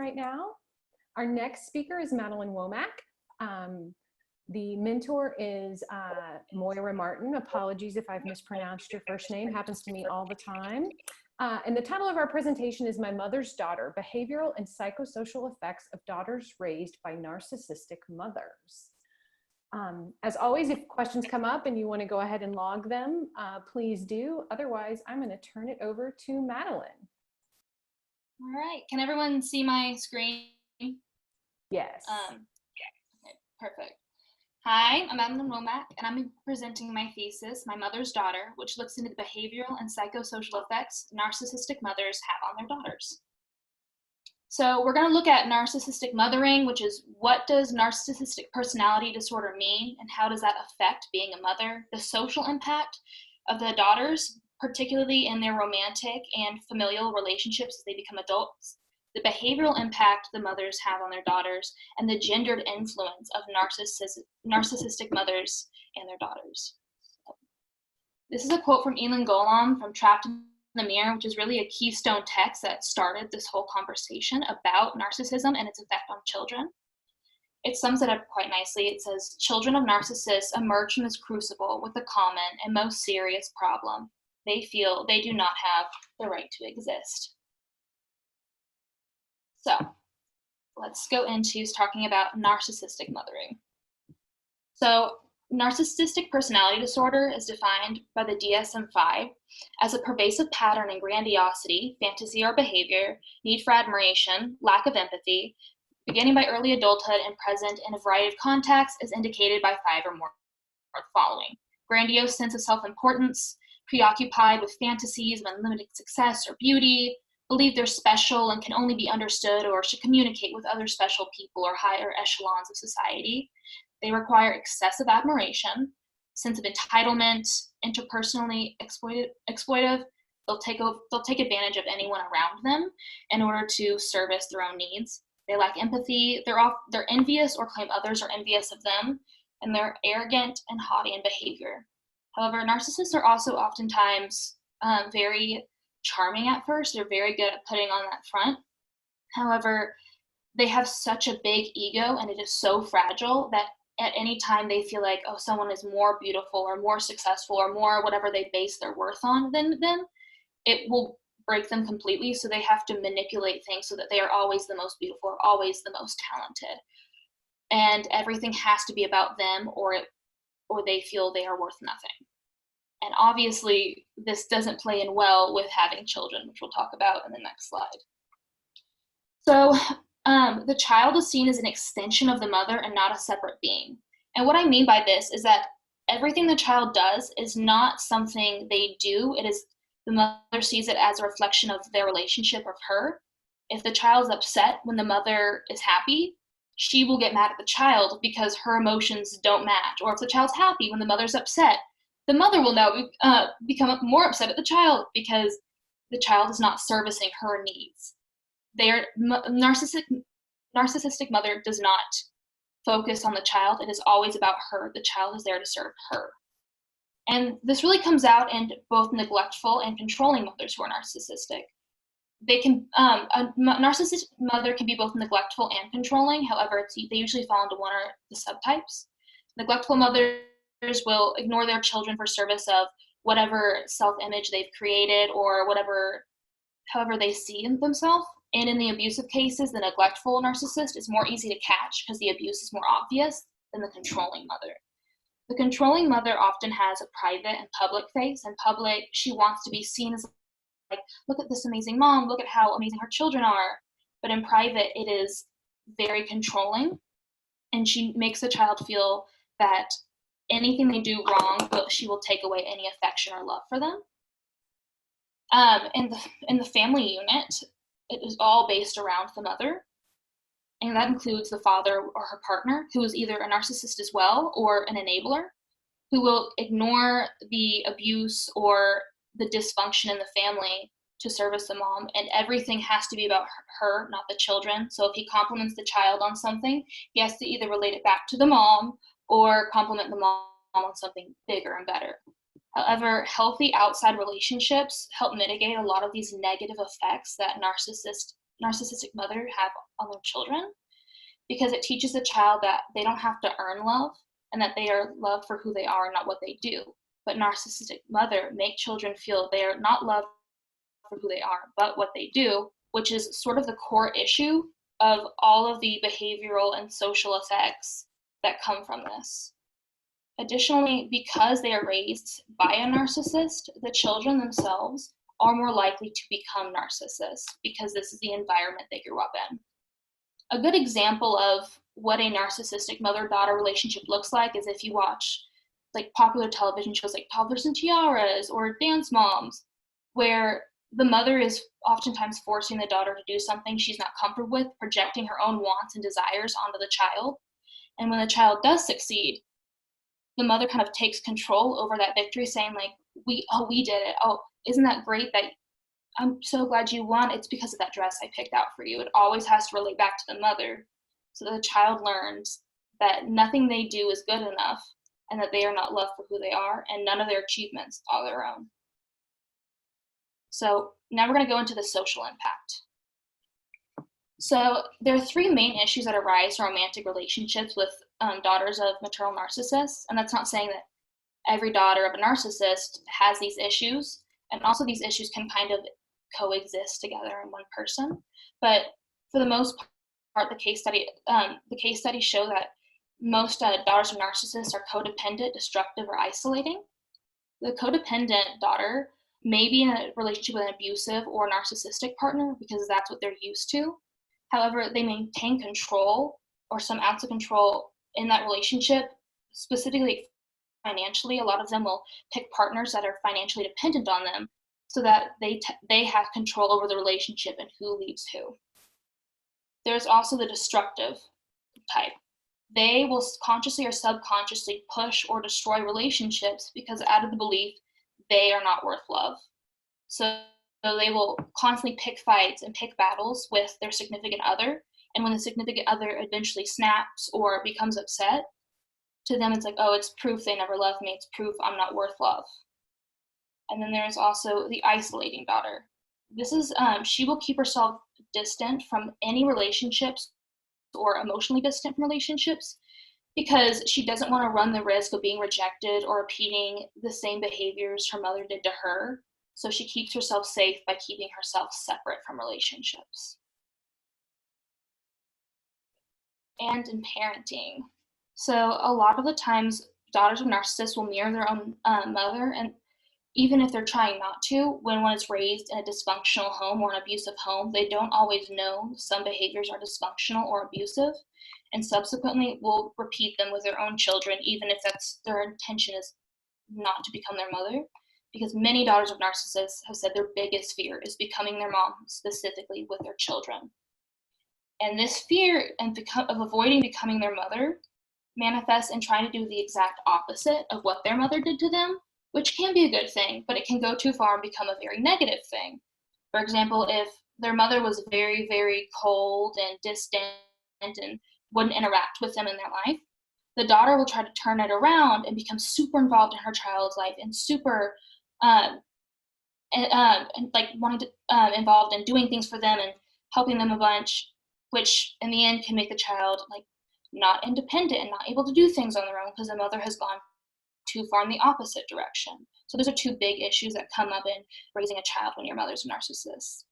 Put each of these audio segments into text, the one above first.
right now. Our next speaker is Madeline Womack. The mentor is Moira Martin. Apologies if I've mispronounced your first name, happens to me all the time. And the title of our presentation is My Mother's Daughter, Behavioral and Psychosocial Effects of Daughters Raised by Narcissistic Mothers. As always, if questions come up and you want to go ahead and log them, please do. Otherwise, I'm going to turn it over to Madeline. All right, can everyone see my screen? Yes. Okay, perfect. Hi, I'm Madeline Womack, and I'm presenting my thesis, My Mother's Daughter, which looks into the behavioral and psychosocial effects narcissistic mothers have on their daughters. So we're going to look at narcissistic mothering, which is what does narcissistic personality disorder mean, and how does that affect being a mother, the social impact of the daughters, particularly in their romantic and familial relationships as they become adults, the behavioral impact the mothers have on their daughters, and the gendered influence of narcissistic mothers and their daughters. This is a quote from Elin Golom from Trapped in the Mirror, which is really a keystone text that started this whole conversation about narcissism and its effect on children. It sums it up quite nicely. It says, children of narcissists emerge from this crucible with a common and most serious problem. They feel they do not have the right to exist. So let's go into talking about narcissistic mothering. So narcissistic personality disorder is defined by the DSM-5 as a pervasive pattern in grandiosity, fantasy or behavior, need for admiration, lack of empathy, beginning by early adulthood and present in a variety of contexts, as indicated by 5 or more of the following. Grandiose sense of self-importance, preoccupied with fantasies of unlimited success or beauty, believe they're special and can only be understood or should communicate with other special people or higher echelons of society. They require excessive admiration, sense of entitlement, interpersonally exploitive. They'll take advantage of anyone around them in order to service their own needs. They lack empathy. They're envious or claim others are envious of them, and they're arrogant and haughty in behavior. However, narcissists are also oftentimes very charming at first. They're very good at putting on that front. However, they have such a big ego and it is so fragile that at any time they feel like, oh, someone is more beautiful or more successful or more whatever they base their worth on than them, it will break them completely. So they have to manipulate things so that they are always the most beautiful or always the most talented. And everything has to be about them or they feel they are worth nothing. And obviously, this doesn't play in well with having children, which we'll talk about in the next slide. So the child is seen as an extension of the mother and not a separate being. And what I mean by this is that everything the child does is not something they do. It is the mother sees it as a reflection of their relationship with her. If the child's upset when the mother is happy, she will get mad at the child because her emotions don't match. Or if the child's happy when the mother's upset, the mother will now become more upset at the child because the child is not servicing her needs. Narcissistic mother does not focus on the child. It is always about her. The child is there to serve her. And this really comes out in both neglectful and controlling mothers who are narcissistic. A narcissistic mother can be both neglectful and controlling. However, they usually fall into one or the subtypes. Neglectful mothers will ignore their children for service of whatever self-image they've created or however they see themselves. And in the abusive cases, the neglectful narcissist is more easy to catch because the abuse is more obvious than the controlling mother. The controlling mother often has a private and public face. In public, she wants to be seen as like, look at this amazing mom, look at how amazing her children are. But in private, it is very controlling. And she makes the child feel that anything they do wrong, but she will take away any affection or love for them. In the family unit, it is all based around the mother. And that includes the father or her partner, who is either a narcissist as well or an enabler, who will ignore the abuse or the dysfunction in the family to service the mom. And everything has to be about her, not the children. So if he compliments the child on something, he has to either relate it back to the mom or compliment the mom on something bigger and better. However, healthy outside relationships help mitigate a lot of these negative effects that narcissists narcissistic mother have on their children, because it teaches the child that they don't have to earn love and that they are loved for who they are and not what they do. But narcissistic mother make children feel they are not loved for who they are, but what they do, which is sort of the core issue of all of the behavioral and social effects that come from this. Additionally, because they are raised by a narcissist, the children themselves are more likely to become narcissists because this is the environment they grew up in. A good example of what a narcissistic mother-daughter relationship looks like is if you watch like popular television shows like Toddlers and Tiaras or Dance Moms, where the mother is oftentimes forcing the daughter to do something she's not comfortable with, projecting her own wants and desires onto the child. And when the child does succeed, the mother kind of takes control over that victory, saying like, we did it. Oh, isn't that great that I'm so glad you won. It's because of that dress I picked out for you. It always has to relate back to the mother. So that the child learns that nothing they do is good enough and that they are not loved for who they are and none of their achievements are their own. So now we're going to go into the social impact. So there are three main issues that arise in romantic relationships with daughters of maternal narcissists. And that's not saying that every daughter of a narcissist has these issues. And also these issues can kind of coexist together in one person. But for the most part, the case studies show that most daughters of narcissists are codependent, destructive, or isolating. The codependent daughter may be in a relationship with an abusive or narcissistic partner because that's what they're used to. However, they maintain control or some ounce of control in that relationship, specifically financially. A lot of them will pick partners that are financially dependent on them so that they have control over the relationship and who leaves who. There's also the destructive type. They will consciously or subconsciously push or destroy relationships because out of the belief they are not worth love. So they will constantly pick fights and pick battles with their significant other. And when the significant other eventually snaps or becomes upset, to them it's like, oh, it's proof they never loved me. It's proof I'm not worth love. And then there's also the isolating daughter. This is, she will keep herself distant from any relationships or emotionally distant from relationships because she doesn't want to run the risk of being rejected or repeating the same behaviors her mother did to her. So she keeps herself safe by keeping herself separate from relationships. And in parenting. So a lot of the times, daughters of narcissists will mirror their own mother, and even if they're trying not to, when one is raised in a dysfunctional home or an abusive home, they don't always know some behaviors are dysfunctional or abusive, and subsequently will repeat them with their own children, even if that's their intention is not to become their mother. Because many daughters of narcissists have said their biggest fear is becoming their mom, specifically with their children. And this fear of avoiding becoming their mother manifests in trying to do the exact opposite of what their mother did to them, which can be a good thing, but it can go too far and become a very negative thing. For example, if their mother was very, very cold and distant and wouldn't interact with them in their life, the daughter will try to turn it around and become super involved in her child's life and super like wanting to involved in doing things for them and helping them a bunch, which in the end can make the child like not independent and not able to do things on their own because the mother has gone too far in the opposite direction. So those are two big issues that come up in raising a child when your mother's a narcissist.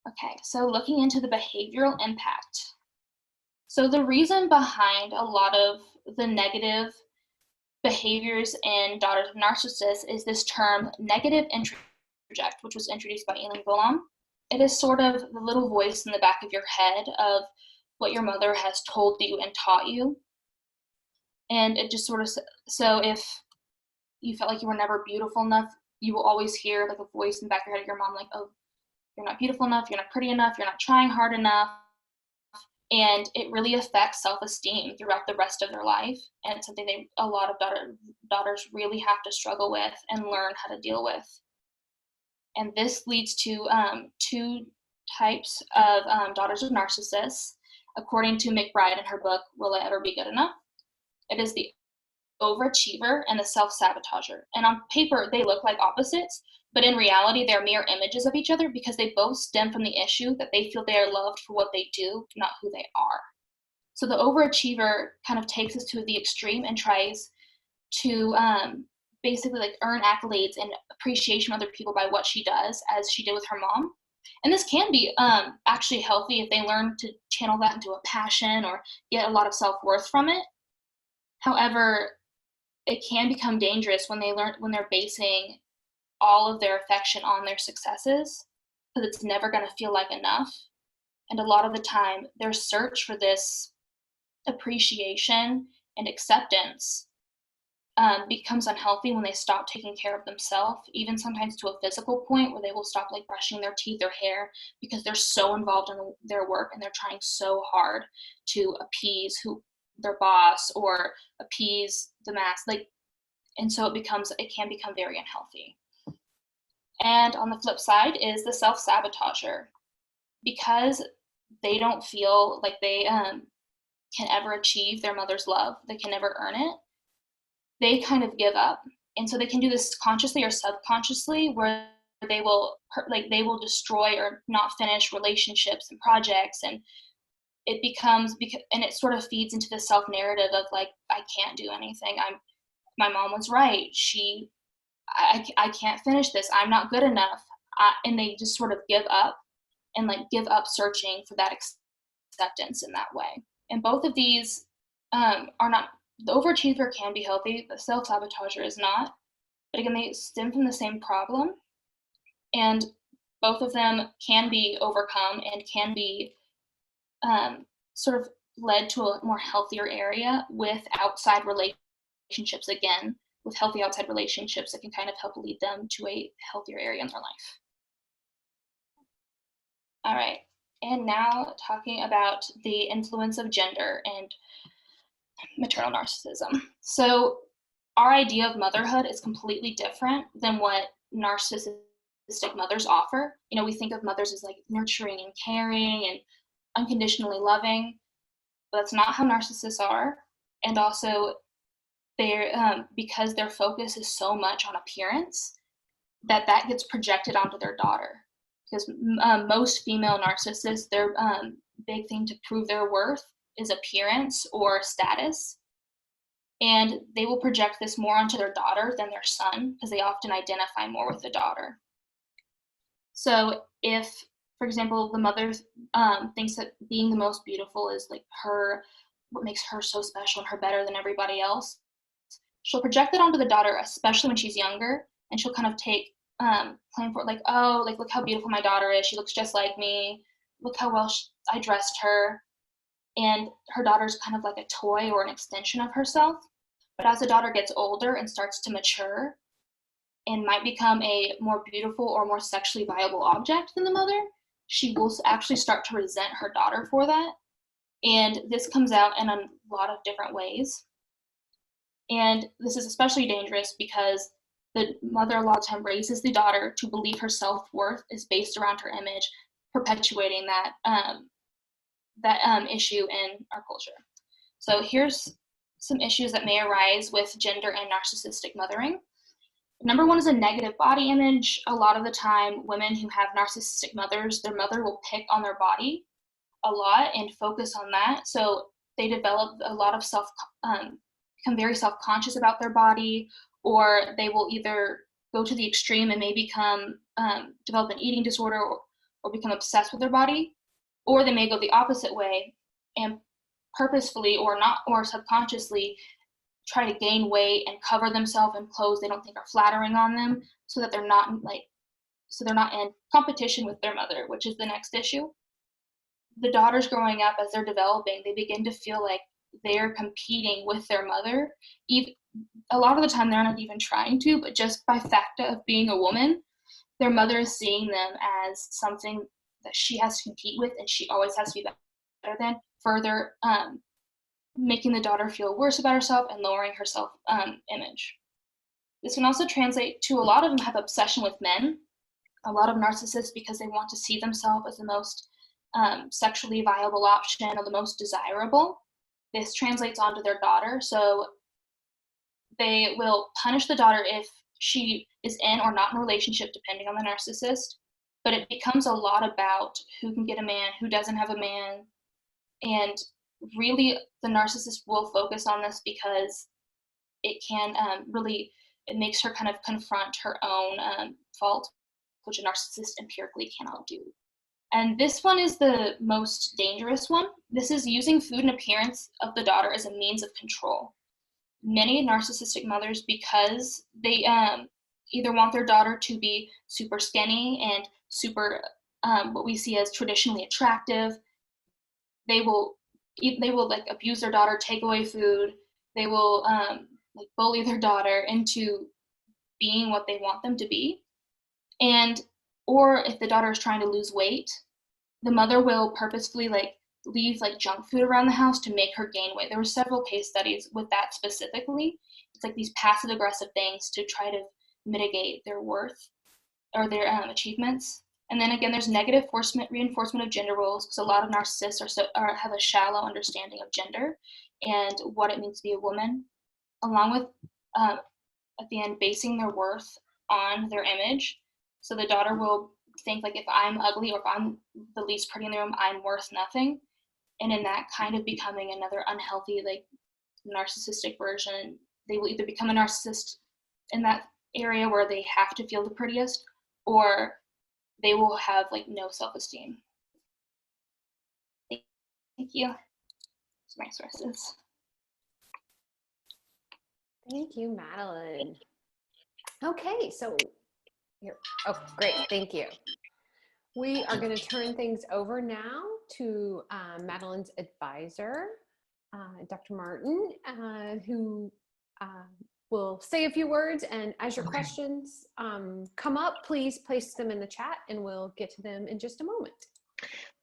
Okay, so looking into the behavioral impact. So the reason behind a lot of the negative behaviors in daughters of narcissists is this term negative introject, which was introduced by Madeline Womack. It is sort of the little voice in the back of your head of what your mother has told you and taught you. And it just sort of, so if you felt like you were never beautiful enough, you will always hear like a voice in the back of your head of your mom, like, oh, you're not beautiful enough, you're not pretty enough, you're not trying hard enough. And it really affects self-esteem throughout the rest of their life. And it's something a lot of daughters really have to struggle with and learn how to deal with. And this leads to two types of daughters of narcissists, according to McBride in her book, Will I Ever Be Good Enough? It is the overachiever and the self-sabotager. And on paper, they look like opposites, but in reality, they're mirror images of each other because they both stem from the issue that they feel they are loved for what they do, not who they are. So the overachiever kind of takes us to the extreme and tries to basically like earn accolades and appreciation from other people by what she does, as she did with her mom. And this can be actually healthy if they learn to channel that into a passion or get a lot of self-worth from it. However, it can become dangerous when they're basing all of their affection on their successes, because it's never going to feel like enough. And a lot of the time, their search for this appreciation and acceptance becomes unhealthy when they stop taking care of themselves, even sometimes to a physical point where they will stop like brushing their teeth or hair because they're so involved in their work and they're trying so hard to appease their boss or appease the mass. And so it can become very unhealthy. And on the flip side is the self-sabotager. Because they don't feel like they can ever achieve their mother's love, they can never earn it, they kind of give up. And so they can do this consciously or subconsciously, where they will destroy or not finish relationships and projects, and it becomes and it sort of feeds into the self narrative of like, I can't do anything. My mom was right. I can't finish this. I'm not good enough. And they just sort of give up and like give up searching for that acceptance in that way. And both of these are not. The overachiever can be healthy, the self-sabotager is not. But again, they stem from the same problem, and both of them can be overcome and can be sort of led to a more healthier area with outside relationships. Again, with healthy outside relationships, that can kind of help lead them to a healthier area in their life. All right, and now talking about the influence of gender and maternal narcissism. So our idea of motherhood is completely different than what narcissistic mothers offer. You know, we think of mothers as like nurturing and caring and unconditionally loving, but that's not how narcissists are. And also, they're because their focus is so much on appearance, that gets projected onto their daughter. Because most female narcissists, their big thing to prove their worth is appearance or status. And they will project this more onto their daughter than their son, because they often identify more with the daughter. So if, for example, the mother thinks that being the most beautiful is like what makes her so special and her better than everybody else, she'll project it onto the daughter, especially when she's younger, and she'll kind of take claim for it, like, oh, like, look how beautiful my daughter is. She looks just like me. Look how well I dressed her. And her daughter's kind of like a toy or an extension of herself. But as the daughter gets older and starts to mature and might become a more beautiful or more sexually viable object than the mother, she will actually start to resent her daughter for that. And this comes out in a lot of different ways. And this is especially dangerous because the mother a lot of time raises the daughter to believe her self-worth is based around her image, perpetuating that issue in our culture. So here's some issues that may arise with gender and narcissistic mothering. Number one is a negative body image. A lot of the time, women who have narcissistic mothers, their mother will pick on their body a lot and focus on that. So they develop a lot of become very self-conscious about their body, or they will either go to the extreme and may develop an eating disorder or become obsessed with their body, or they may go the opposite way and purposefully or subconsciously try to gain weight and cover themselves in clothes they don't think are flattering on them, so that they're not in competition with their mother, which is the next issue. The daughters growing up, as they're developing, they begin to feel like they're competing with their mother. A lot of the time they're not even trying to, but just by fact of being a woman, their mother is seeing them as something that she has to compete with and she always has to be better than, further making the daughter feel worse about herself and lowering her self-image. This can also translate to a lot of them have obsession with men. A lot of narcissists, because they want to see themselves as the most sexually viable option or the most desirable, this translates onto their daughter. So they will punish the daughter if she is in or not in a relationship, depending on the narcissist. But it becomes a lot about who can get a man, who doesn't have a man. And really, the narcissist will focus on this because it can it makes her kind of confront her own fault, which a narcissist empirically cannot do. And this one is the most dangerous one. This is using food and appearance of the daughter as a means of control. Many narcissistic mothers, because they either want their daughter to be super skinny and super what we see as traditionally attractive, they will like abuse their daughter, take away food. They will like bully their daughter into being what they want them to be. And or if the daughter is trying to lose weight, the mother will purposefully like leave like junk food around the house to make her gain weight. There were several case studies with that specifically. It's like these passive aggressive things to try to mitigate their worth or their achievements. And then again, there's negative reinforcement of gender roles, because a lot of narcissists have a shallow understanding of gender and what it means to be a woman, along with at the end basing their worth on their image. So the daughter will think like, if I'm ugly or if I'm the least pretty in the room, I'm worth nothing. And in that kind of becoming another unhealthy, like narcissistic version, they will either become a narcissist in that area where they have to feel the prettiest, or they will have like no self-esteem. Thank you. Those are my sources. Thank you, Madeline. Okay, so here. Oh, great. Thank you. We are going to turn things over now to Madeline's advisor, Dr. Martin, who will say a few words. And as your questions come up, please place them in the chat and we'll get to them in just a moment.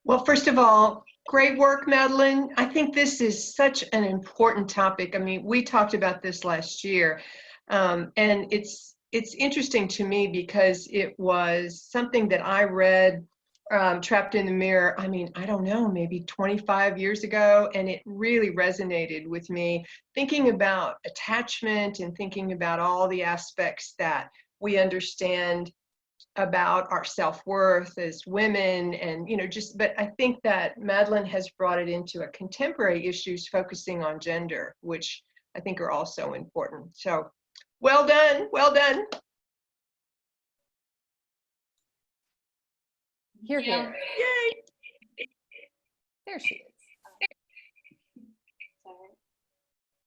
Well, first of all, great work, Madeline. I think this is such an important topic. I mean, we talked about this last year, and it's interesting to me because it was something that I read, Trapped in the Mirror, I mean, I don't know, maybe 25 years ago, and it really resonated with me, thinking about attachment and thinking about all the aspects that we understand about our self-worth as women, and but I think that Madeline has brought it into a contemporary issues focusing on gender, which I think are also important. So well done, well done. Here. Yay. There she is.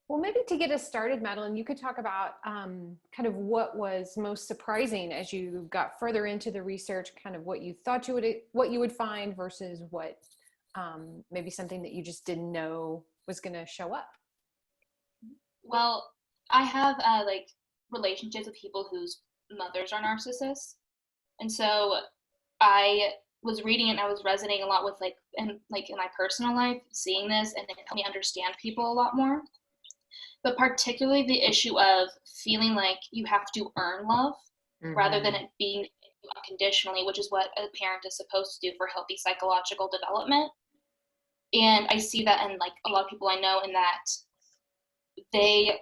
Well, maybe to get us started, Madeline, you could talk about kind of what was most surprising as you got further into the research, kind of what you thought what you would find versus what maybe something that you just didn't know was going to show up. Well, I have like relationships with people whose mothers are narcissists, and so I was reading it and I was resonating a lot with in my personal life, seeing this, and it helped me understand people a lot more. But particularly the issue of feeling like you have to earn love rather than it being unconditionally, which is what a parent is supposed to do for healthy psychological development. And I see that in like a lot of people I know, in that they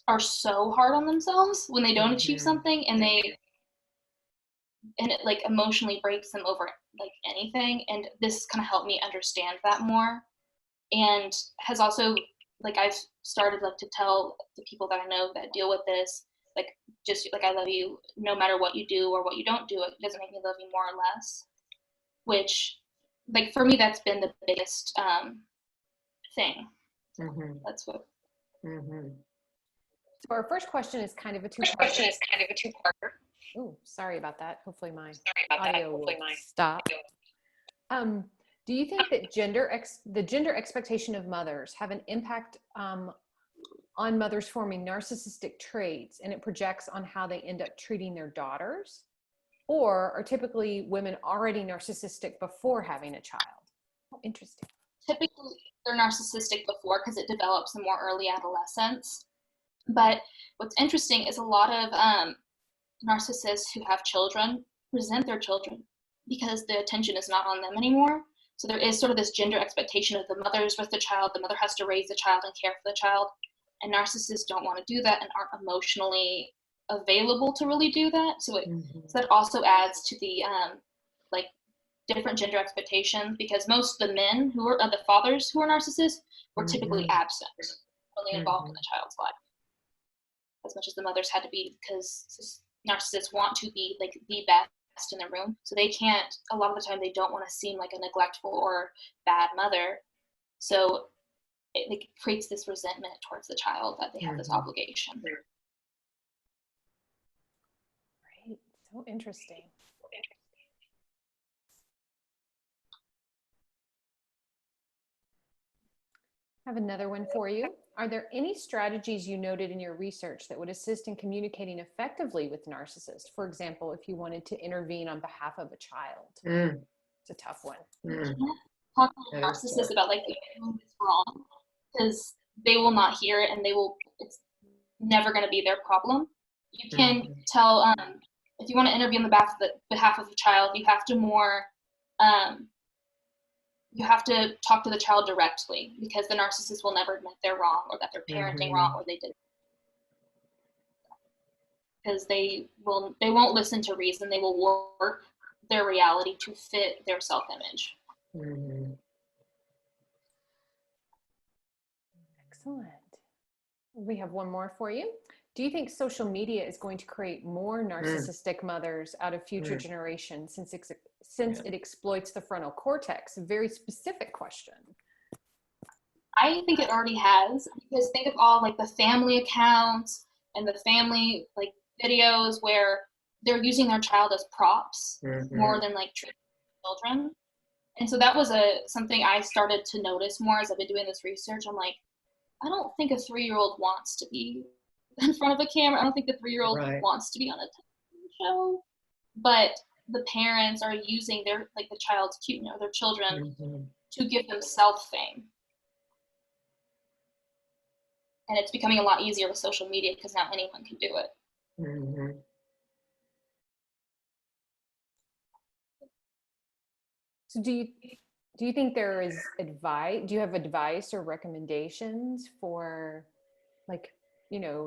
are so hard on themselves when they don't achieve something, and it like emotionally breaks them over like anything. And this kind of helped me understand that more, and has also, like, I've started like to tell the people that I know that deal with this, like, just like, I love you no matter what you do or what you don't do. It doesn't make me love you more or less, which, like, for me, that's been the biggest thing. That's what. So our first question is kind of a two-parter. Oh, sorry about that. Hopefully my audio will stop. Do you think that the gender expectation of mothers have an impact on mothers forming narcissistic traits, and it projects on how they end up treating their daughters? Or are typically women already narcissistic before having a child? Oh, interesting. Typically, they're narcissistic before because it develops in more early adolescence. But what's interesting is a lot of narcissists who have children resent their children because the attention is not on them anymore. So there is sort of this gender expectation of the mother's with the child, the mother has to raise the child and care for the child, and narcissists don't want to do that and aren't emotionally available to really do that. So Mhm. that also adds to the like different gender expectations, because most of the men who are the fathers who are narcissists were typically Mhm. absent, only involved in Mhm. the child's life as much as the mothers had to be, because narcissists want to be like the best in the room, so they can't, a lot of the time they don't want to seem like a neglectful or bad mother, so it creates this resentment towards the child that they have this Mhm. obligation. Right. So interesting. I have another one for you. Are there any strategies you noted in your research that would assist in communicating effectively with narcissists? For example, if you wanted to intervene on behalf of a child. Mm. It's a tough one. Mm. Talk to a That is narcissist about like doing this wrong, because they will not hear it, and it's never going to be their problem. You can Mhm. tell, if you want to interview on the behalf of a child, you have to you have to talk to the child directly, because the narcissist will never admit they're wrong or that they're parenting wrong Mhm. or they did, because they won't listen to reason. They will work their reality to fit their self-image. Mhm. Excellent. We have one more for you. Do you think social media is going to create more narcissistic mothers out of future Mm. generations since Yeah. it exploits the frontal cortex? A very specific question. I think it already has, because think of all like the family accounts and the family like videos where they're using their child as props more Mhm. than like treating children. And so that was something I started to notice more as I've been doing this research. I'm like, I don't think a 3-year-old wants to be in front of a camera. I don't think the 3-year-old Right. wants to be on a television show. But the parents are using the child's their children Mhm. to give them self fame. And it's becoming a lot easier with social media because now anyone can do it. Mhm. So do you think there is advice? Do you have advice or recommendations for, like,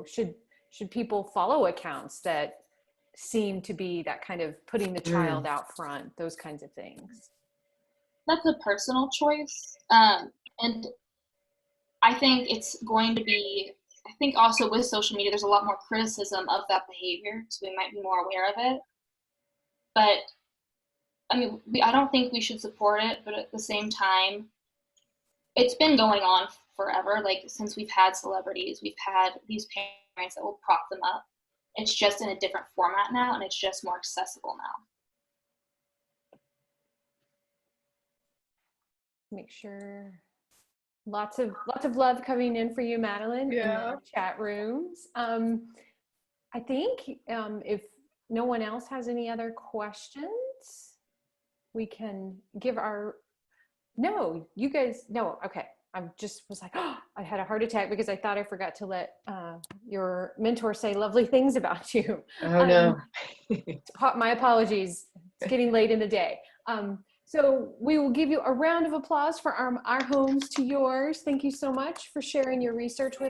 should people follow accounts that seem to be that kind of putting the child Mm. out front, those kinds of things? That's a personal choice. And I think it's going to be, I think also with social media, there's a lot more criticism of that behavior, so we might be more aware of it. But I mean, I don't think we should support it, but at the same time, it's been going on forever. Like since we've had celebrities, we've had these parents that will prop them up. It's just in a different format now, and it's just more accessible now. Make sure. Lots of love coming in for you, Madeline, in Yeah. the chat rooms. I think if no one else has any other questions, we can give our. No, you guys. No, okay. I just was like, oh, I had a heart attack because I thought I forgot to let your mentor say lovely things about you. Oh no. My apologies. It's getting late in the day. So we will give you a round of applause for our homes to yours. Thank you so much for sharing your research with